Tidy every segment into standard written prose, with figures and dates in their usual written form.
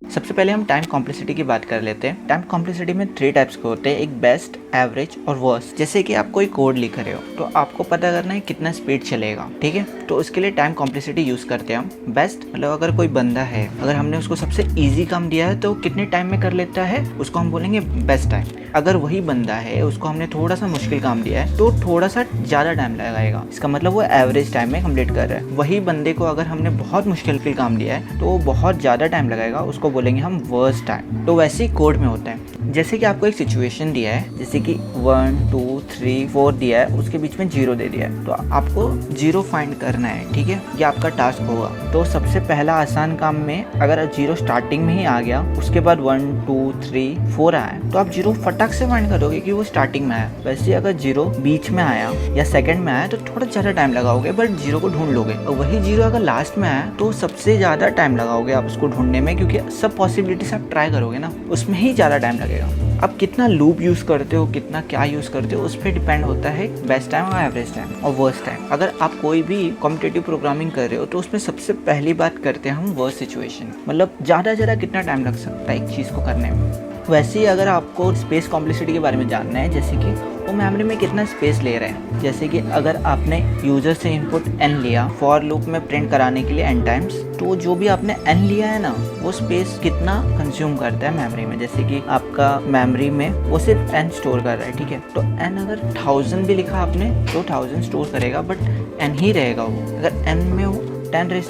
सबसे पहले हम टाइम कॉम्प्लेक्सिटी की बात कर लेते हैं। टाइम कॉम्प्लेक्सिटी में 3 टाइप्स के होते हैं, एक बेस्ट, एवरेज और वर्स्ट। जैसे कि आप कोई कोड लिख रहे हो तो आपको पता करना है कितना स्पीड चलेगा, ठीक है। तो उसके लिए टाइम कॉम्प्लेक्सिटी यूज करते हैं हम। बेस्ट मतलब अगर कोई बंदा है, अगर हमने उसको सबसे ईजी काम दिया है तो कितने टाइम में कर लेता है, उसको हम बोलेंगे बेस्ट टाइम। अगर वही बंदा है, उसको हमने थोड़ा सा मुश्किल काम दिया है तो थोड़ा सा ज़्यादा टाइम लगाएगा, इसका मतलब वो एवरेज टाइम में कंप्लीट कर रहा है। वही बंदे को अगर हमने बहुत मुश्किल काम दिया है तो वो बहुत ज़्यादा टाइम लगाएगा, उसको बोलेंगे हम वर्स्ट टाइम। तो वैसे ही कोड में होता है। जैसे कि आपको एक सिचुएशन दिया है, जैसे कि 1 2 3 4 दिया है, उसके बीच में 0 दे दिया है, तो आपको 0 फाइंड करना है, ठीक है। ये आपका टास्क होगा। तो सबसे पहला आसान काम में अगर 0 स्टार्टिंग में ही आ गया, उसके बाद 1 2 3 4 आया, तो आप 0 फटाक से फाइंड करोगे कि वो स्टार्टिंग में आया। वैसे अगर 0 बीच में आया या सेकंड में आया तो थोड़ा ज़्यादा टाइम लगाओगे, बट 0 को ढूंढ लोगे। और वही 0 अगर लास्ट में आया तो सबसे ज़्यादा टाइम लगाओगे आप उसको ढूंढने में, क्योंकि सब पॉसिबिलिटीज आप ट्राई करोगे ना, उसमें ही ज़्यादा टाइम लगेगा। आप कितना लूप यूज़ करते हो, कितना क्या यूज़ करते हो, उस पर डिपेंड होता है बेस्ट टाइम और एवरेज टाइम और वर्स्ट टाइम। अगर आप कोई भी कॉम्पिटिटिव प्रोग्रामिंग कर रहे हो तो उसमें सबसे पहली बात करते हैं हम वर्स्ट सिचुएशन, मतलब ज़्यादा कितना टाइम लग सकता है एक चीज़ को करने में। वैसे ही अगर आपको स्पेस कॉम्प्लेक्सिटी के बारे में जानना है, जैसे कि वो मेमोरी में कितना स्पेस ले रहे हैं। जैसे कि अगर आपने यूज़र से इनपुट n लिया फॉर लूप में प्रिंट कराने के लिए n टाइम्स, तो जो भी आपने n लिया है ना, वो स्पेस कितना कंज्यूम करता है मेमोरी में। जैसे कि आपका मेमोरी में वो सिर्फ n स्टोर कर रहा है, ठीक है। तो n अगर 1000 भी लिखा आपने तो 1000 स्टोर करेगा, बट n ही रहेगा वो। अगर n में वो 10⁵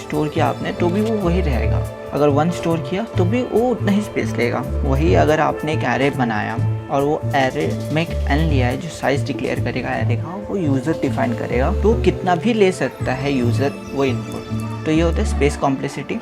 स्टोर किया आपने तो भी वो वही रहेगा। अगर 1 स्टोर किया तो भी वो उतना ही स्पेस लेगा। वही अगर आपने एक एरे बनाया और वो एरे में एक n लिया है जो साइज डिक्लेयर करेगा एरे का, वो यूज़र डिफाइन करेगा, तो कितना भी ले सकता है यूज़र वो इनपुट। तो ये होता है स्पेस कॉम्प्लेक्सिटी।